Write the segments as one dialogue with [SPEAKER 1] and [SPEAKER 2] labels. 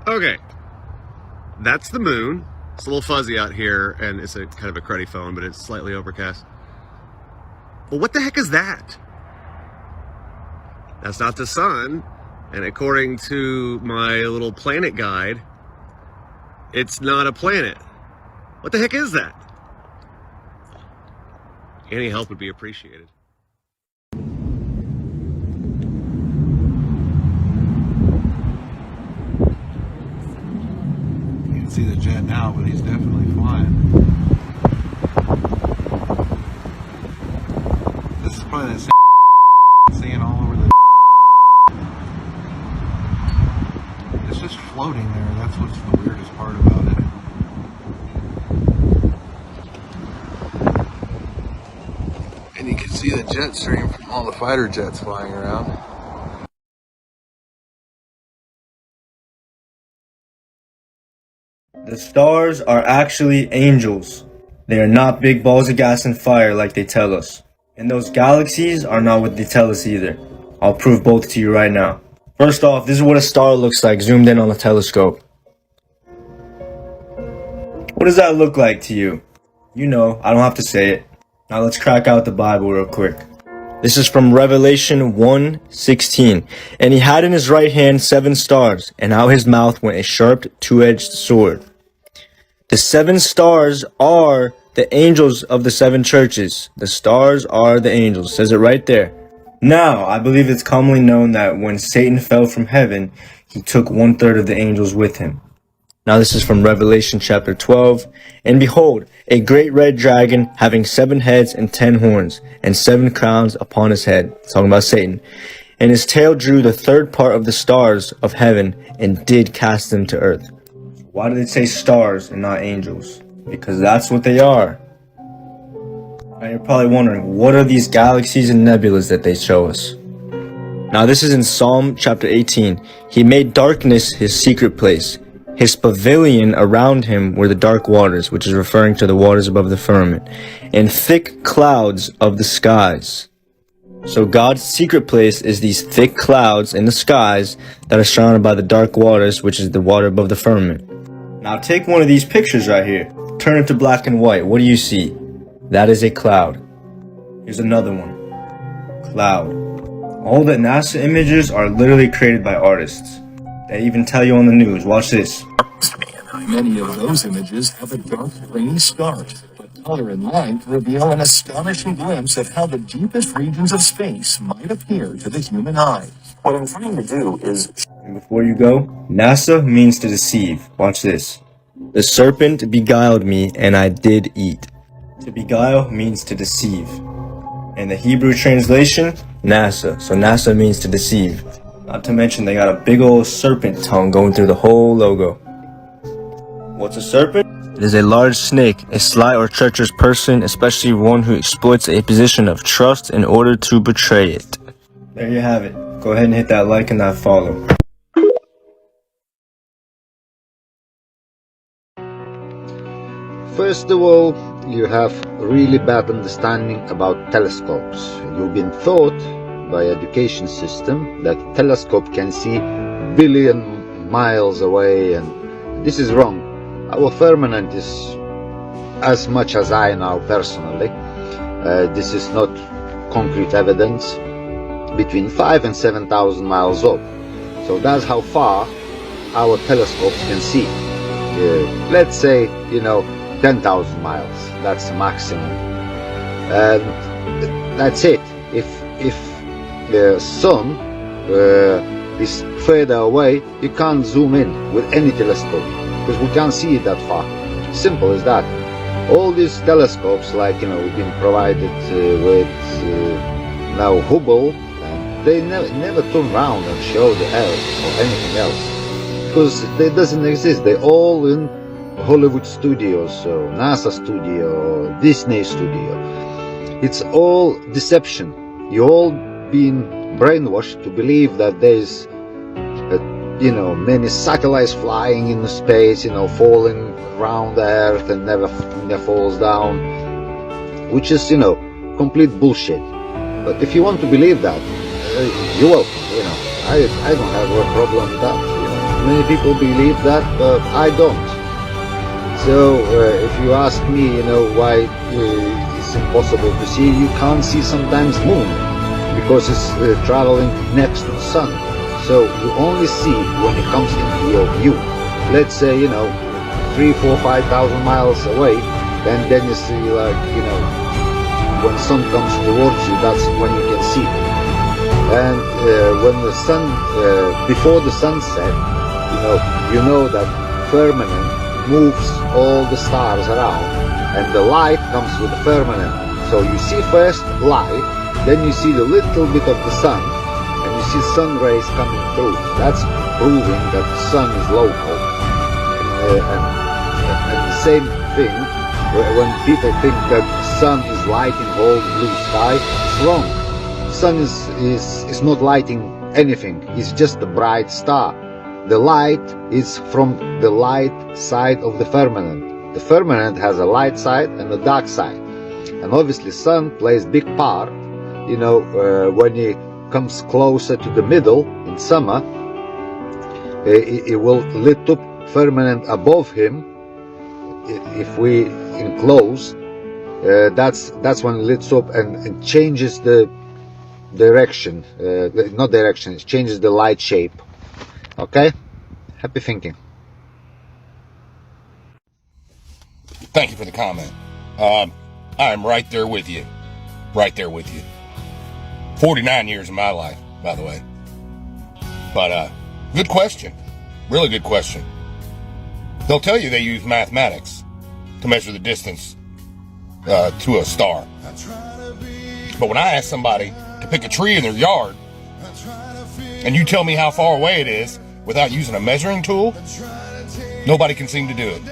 [SPEAKER 1] Okay, that's the moon. It's a little fuzzy out here, and it's a kind of a cruddy phone, but it's slightly overcast. Well, what the heck is that? That's not the sun, and according to my little planet guide, it's not a planet. What the heck is that? Any help would be appreciated.
[SPEAKER 2] You can see the jet now, but he's definitely flying. This is probably the same seeing all over the. It's just floating there. That's what's the weirdest part about it. And you can see the jet stream from all the fighter jets flying around.
[SPEAKER 3] The stars are actually angels. They are not big balls of gas and fire like they tell us. And those galaxies are not what they tell us either. I'll prove both to you right now. First off, this is what a star looks like zoomed in on a telescope. What does that look like to you? You know, I don't have to say it. Now let's crack out the Bible real quick. This is from Revelation 1:16. And he had in his right hand 7 stars, and out his mouth went a sharp two-edged sword. The 7 stars are the angels of the 7 churches. The stars are the angels. It says it right there. Now, I believe it's commonly known that when Satan fell from heaven, he took 1/3 of the angels with him. Now this is from Revelation chapter 12. And behold, a great red dragon having 7 heads and 10 horns, and 7 crowns upon his head. It's talking about Satan. And his tail drew the 3rd part of the stars of heaven, and did cast them to earth. Why did it say stars and not angels? Because that's what they are. Now you're probably wondering, what are these galaxies and nebulas that they show us? Now this is in Psalm chapter 18. He made darkness his secret place. His pavilion around him were the dark waters, which is referring to the waters above the firmament, and thick clouds of the skies. So God's secret place is these thick clouds in the skies that are surrounded by the dark waters, which is the water above the firmament. Now take one of these pictures right here. Turn it to black and white. What do you see? That is a cloud. Here's another one. Cloud. All the NASA images are literally created by artists. They even tell you on the news. Watch this.
[SPEAKER 4] Many of those images have a dark, grainy start, but color and light reveal an astonishing glimpse of how the deepest regions of space might appear to the human eye. What I'm trying to do is...
[SPEAKER 3] And before you go, NASA means to deceive. Watch this. The serpent beguiled me, and I did eat. To beguile means to deceive. In the Hebrew translation, NASA. So NASA means to deceive. Not to mention they got a big old serpent tongue going through the whole logo. What's a serpent? It is a large snake, a sly or treacherous person, especially one who exploits a position of trust in order to betray it. There you have it. Go ahead and hit that like and that follow.
[SPEAKER 5] First of all, you have really bad understanding about telescopes. You've been taught by education system that telescope can see billion miles away, and this is wrong. Our firmament is, as much as I know personally, this is not concrete evidence, between 5 and 7,000 miles off. So that's how far our telescopes can see. Let's say, 10,000 miles. That's the maximum, and that's it. If the sun is further away, you can't zoom in with any telescope because we can't see it that far. Simple as that. All these telescopes, like we've been provided with now Hubble, and they never turn around and show the Earth or anything else because it doesn't exist. They're all in Hollywood studios, so NASA studio, Disney studio. It's all deception. You all been brainwashed to believe that there's many satellites flying in space, falling around the Earth and never falls down, which is complete bullshit. But if you want to believe that, you're welcome. I don't have a problem with that. Many people believe that, but I don't. So if you ask me, why it's impossible to see, you can't see sometimes moon because it's traveling next to the sun. So you only see when it comes into your view. Let's say 3, 4, 5,000 miles away, and then you see when the sun comes towards you, that's when you can see. And when the sun, before the sunset, you know that firmament moves all the stars around, and the light comes with the firmament. So you see first light, then you see the little bit of the sun, and you see sun rays coming through. That's proving that the sun is local. And the same thing, when people think that the sun is lighting all the blue sky, it's wrong. The sun is not lighting anything. It's just a bright star. The light is from the light side of the firmament. The firmament has a light side and a dark side. And obviously sun plays big part, when it comes closer to the middle in summer, it will lit up firmament above him. If we enclose, that's when it lights up and changes the direction, not direction, it changes the light shape. Okay? Happy thinking.
[SPEAKER 6] Thank you for the comment. I'm right there with you. Right there with you. 49 years of my life, by the way. But good question. Really good question. They'll tell you they use mathematics to measure the distance to a star. But when I ask somebody to pick a tree in their yard, and you tell me how far away it is without using a measuring tool, nobody can seem to do it.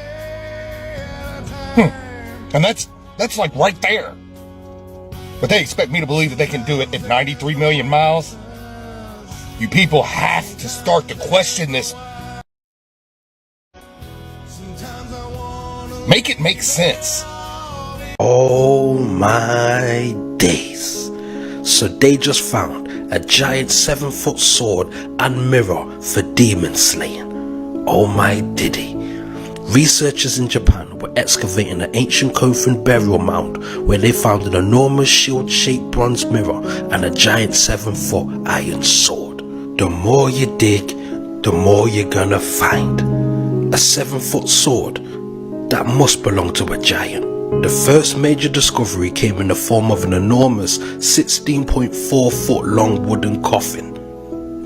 [SPEAKER 6] And that's like right there. But they expect me to believe that they can do it at 93 million miles? You people have to start to question this. Make it make sense.
[SPEAKER 7] Oh my days. So they just found a giant 7-foot sword and mirror for demon slaying. Oh my diddy. Researchers in Japan were excavating an ancient Kofun burial mound where they found an enormous shield-shaped bronze mirror and a giant 7-foot iron sword. The more you dig, the more you're gonna find. A 7-foot sword that must belong to a giant. The first major discovery came in the form of an enormous 16.4 foot long wooden coffin.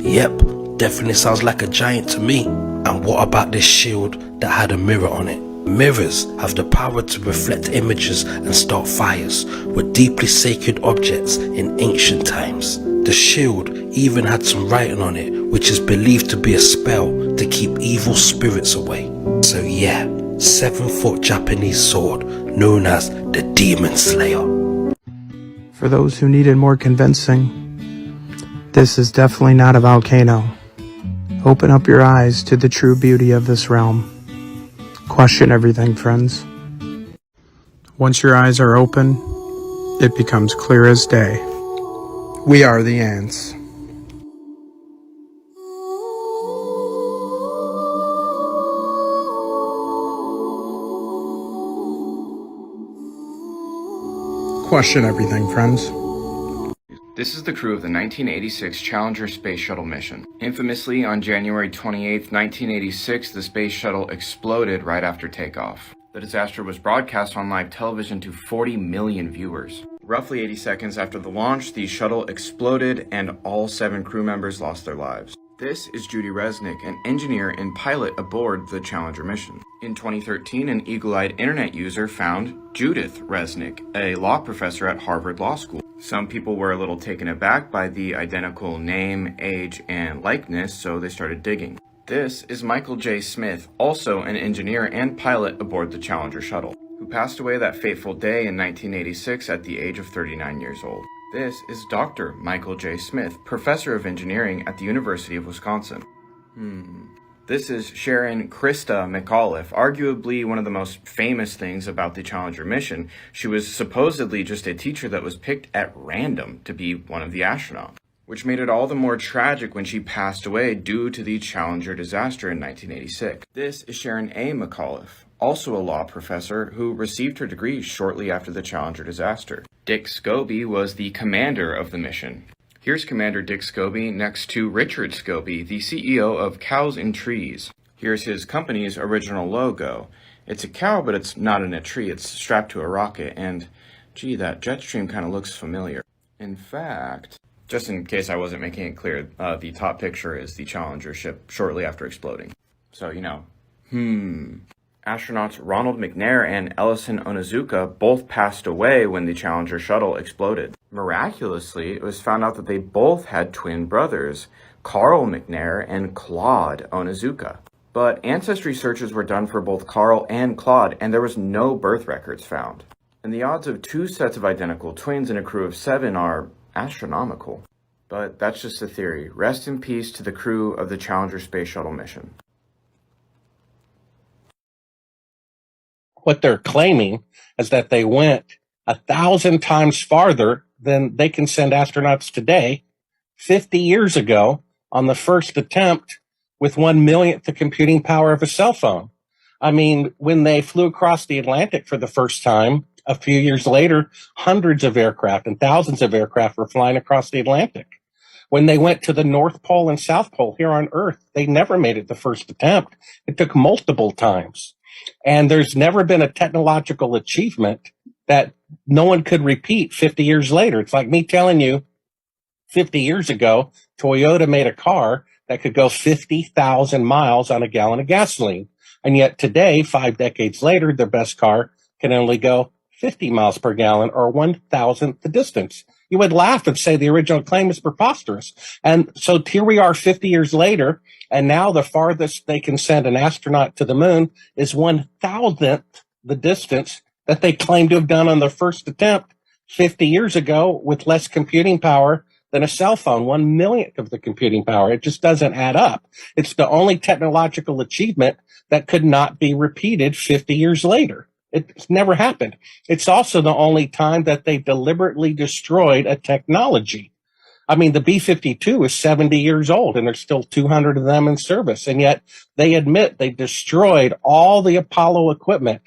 [SPEAKER 7] Yep, definitely sounds like a giant to me. And what about this shield that had a mirror on it? Mirrors have the power to reflect images and start fires, were deeply sacred objects in ancient times. The shield even had some writing on it, which is believed to be a spell to keep evil spirits away. So yeah, 7-foot Japanese sword known as the Demon Slayer.
[SPEAKER 8] For those who needed more convincing, this is definitely not a volcano. Open up your eyes to the true beauty of this realm. Question everything, friends. Once your eyes are open, it becomes clear as day. We are the ants. Question everything, friends.
[SPEAKER 9] This is the crew of the 1986 Challenger space shuttle mission. Infamously, on January 28, 1986, the space shuttle exploded right after takeoff. The disaster was broadcast on live television to 40 million viewers. Roughly 80 seconds after the launch, the shuttle exploded and all 7 crew members lost their lives. This is Judy Resnick, an engineer and pilot aboard the Challenger mission. In 2013, an eagle-eyed internet user found Judith Resnick, a law professor at Harvard Law School. Some people were a little taken aback by the identical name, age, and likeness, so they started digging. This is Michael J. Smith, also an engineer and pilot aboard the Challenger shuttle, who passed away that fateful day in 1986 at the age of 39 years old. This is Dr. Michael J. Smith, professor of engineering at the University of Wisconsin. This is Sharon Krista McAuliffe, arguably one of the most famous things about the Challenger mission. She was supposedly just a teacher that was picked at random to be one of the astronauts. which made it all the more tragic when she passed away due to the Challenger disaster in 1986. This is Sharon A. McAuliffe, also a law professor who received her degree shortly after the Challenger disaster. Dick Scobie was the commander of the mission. Here's Commander Dick Scobie next to Richard Scobie, the CEO of Cows and Trees. Here's his company's original logo. It's a cow, but it's not in a tree. It's strapped to a rocket, and gee, that jet stream kind of looks familiar. In fact, just in case I wasn't making it clear, the top picture is the Challenger ship shortly after exploding. So, Astronauts Ronald McNair and Ellison Onizuka both passed away when the Challenger shuttle exploded. Miraculously, it was found out that they both had twin brothers, Carl McNair and Claude Onizuka. But ancestry searches were done for both Carl and Claude, and there was no birth records found. And the odds of two sets of identical twins in a crew of 7 are astronomical. But that's just a theory. Rest in peace to the crew of the Challenger space shuttle mission.
[SPEAKER 7] What they're claiming is that they went 1,000 times farther than they can send astronauts today, 50 years ago, on the first attempt with 1/1,000th the computing power of a cell phone. I mean, when they flew across the Atlantic for the first time, a few years later, hundreds of aircraft and thousands of aircraft were flying across the Atlantic. When they went to the North Pole and South Pole here on Earth, they never made it the first attempt. It took multiple times. And there's never been a technological achievement that no one could repeat 50 years later. It's like me telling you 50 years ago, Toyota made a car that could go 50,000 miles on a gallon of gasoline. And yet today, 5 decades later, their best car can only go 50 miles per gallon or 1,000th the distance. You would laugh and say the original claim is preposterous. And so here we are 50 years later, and now the farthest they can send an astronaut to the moon is 1,000th the distance that they claim to have done on the first attempt 50 years ago with less computing power than a cell phone, 1/1,000th of the computing power. It just doesn't add up. It's the only technological achievement that could not be repeated 50 years later. It's never happened. It's also the only time that they deliberately destroyed a technology. I mean, the B-52 is 70 years old, and there's still 200 of them in service. And yet they admit they destroyed all the Apollo equipment,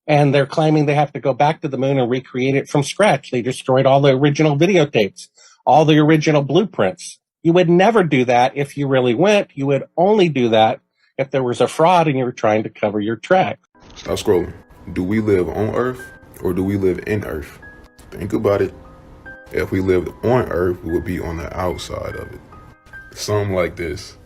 [SPEAKER 7] and they're claiming they have to go back to the moon and recreate it from scratch. They destroyed all the original videotapes, all the original blueprints. You would never do that if you really went. You would only do that if there was a fraud and you were trying to cover your tracks.
[SPEAKER 10] Stop scrolling. Do we live on Earth or do we live in Earth? Think about it. If we lived on Earth, we would be on the outside of it. Something like this.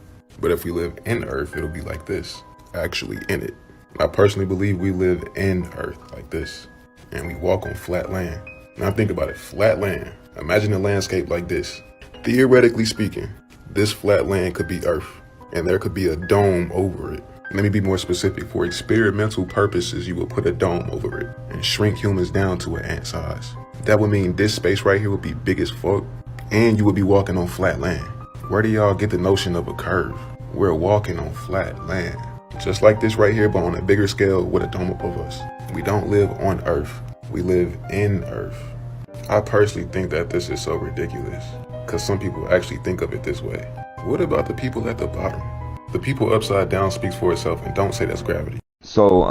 [SPEAKER 10] But if we live in Earth, it'll be like this, actually in it. I personally believe we live in Earth like this, and we walk on flat land. Now think about it, flat land. Imagine a landscape like this. Theoretically speaking, this flat land could be Earth, and there could be a dome over it. Let me be more specific. For experimental purposes, you would put a dome over it and shrink humans down to an ant size. That would mean this space right here would be big as fuck, and you would be walking on flat land. Where do y'all get the notion of a curve? We're walking on flat land. Just like this right here, but on a bigger scale with a dome above us. We don't live on Earth. We live in Earth. I personally think that this is so ridiculous, because some people actually think of it this way. What about the people at the bottom? The people upside down speaks for itself, and don't say that's gravity.
[SPEAKER 11] So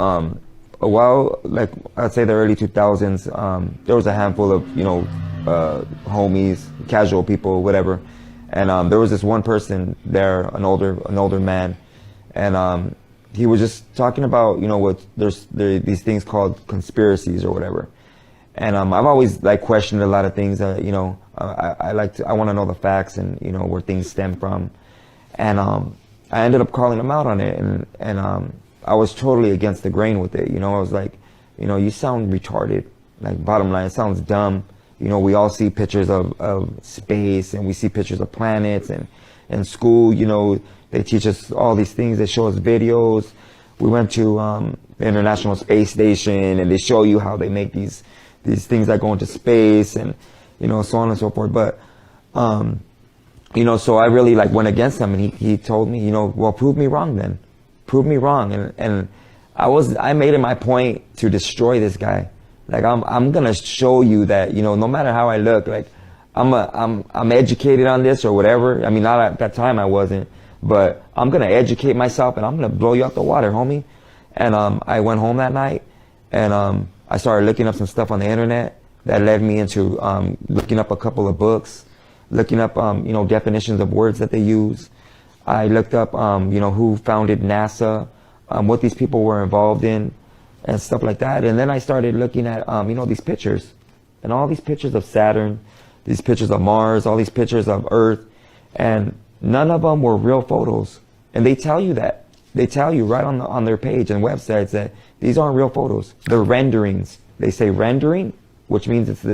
[SPEAKER 11] a while, like I'd say the early 2000s, there was a handful of, homies, casual people, whatever. And there was this one person there, an older man, and he was just talking about, there's these things called conspiracies or whatever. And I've always questioned a lot of things. I want to know the facts and where things stem from. And I ended up calling him out on it, and I was totally against the grain with it. I was like, you sound retarded. Like, bottom line, it sounds dumb. We all see pictures of space, and we see pictures of planets, and in school, they teach us all these things. They show us videos. We went to the International Space Station, and they show you how they make these things that go into space, and so on and so forth. But so I really went against him, and he told me, well, prove me wrong then. Prove me wrong. And I made it my point to destroy this guy. I'm gonna show you that, no matter how I look, I'm educated on this or whatever. I mean, not at that time I wasn't, but I'm gonna educate myself and I'm gonna blow you out the water, homie. And I went home that night and I started looking up some stuff on the internet that led me into looking up a couple of books, looking up definitions of words that they use. I looked up who founded NASA, what these people were involved in, and stuff like that. And then I started looking at these pictures, and all these pictures of Saturn, these pictures of Mars, all these pictures of Earth, and none of them were real photos. And they tell you that. They tell you right on their page and websites that these aren't real photos. They're renderings. They say rendering, which means it's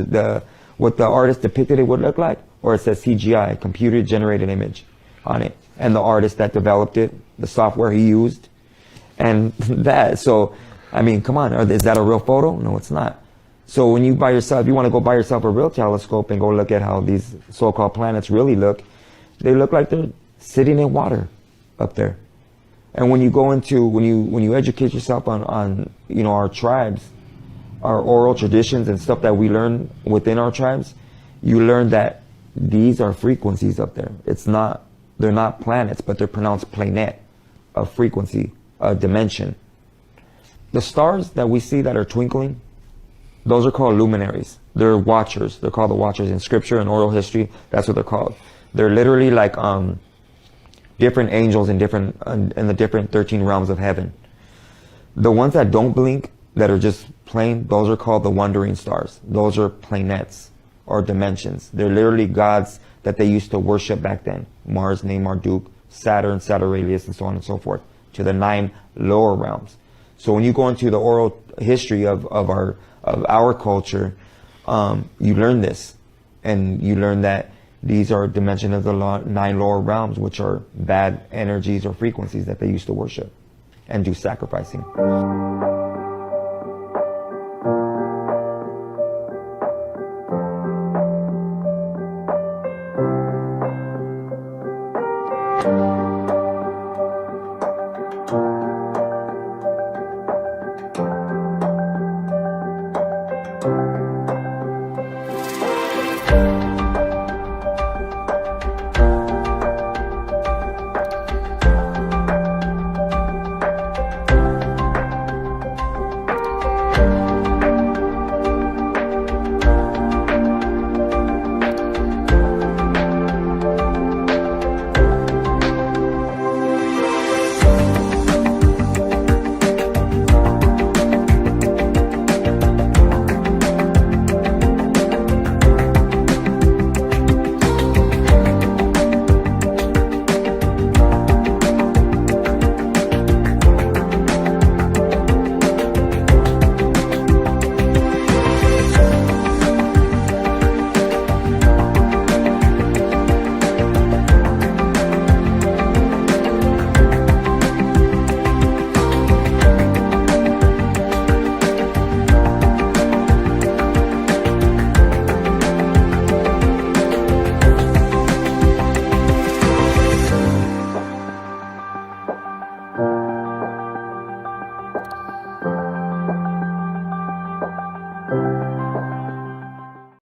[SPEAKER 11] what the artist depicted it would look like, or it says CGI, computer generated image, on it. And the artist that developed it, the software he used, and that. So, I mean, come on, is that a real photo? No, it's not. So when you buy yourself, you want to go buy yourself a real telescope and go look at how these so-called planets really look, they look like they're sitting in water up there. And when you go into, when you educate yourself on our tribes, our oral traditions and stuff that we learn within our tribes, you learn that these are frequencies up there. They're not planets, but they're pronounced planet, a frequency, a dimension. The stars that we see that are twinkling, those are called luminaries. They're watchers. They're called the watchers in scripture and oral history. That's what they're called. They're literally like different angels in the different 13 realms of heaven. The ones that don't blink, that are just plain, those are called the wandering stars. Those are planets or dimensions. They're literally gods that they used to worship back then. Mars, Marduk, Saturn, Saturnalius, and so on and so forth, to the 9 lower realms. So when you go into the oral history of our culture, you learn this, and you learn that these are dimensions of the 9 lower realms, which are bad energies or frequencies that they used to worship and do sacrificing.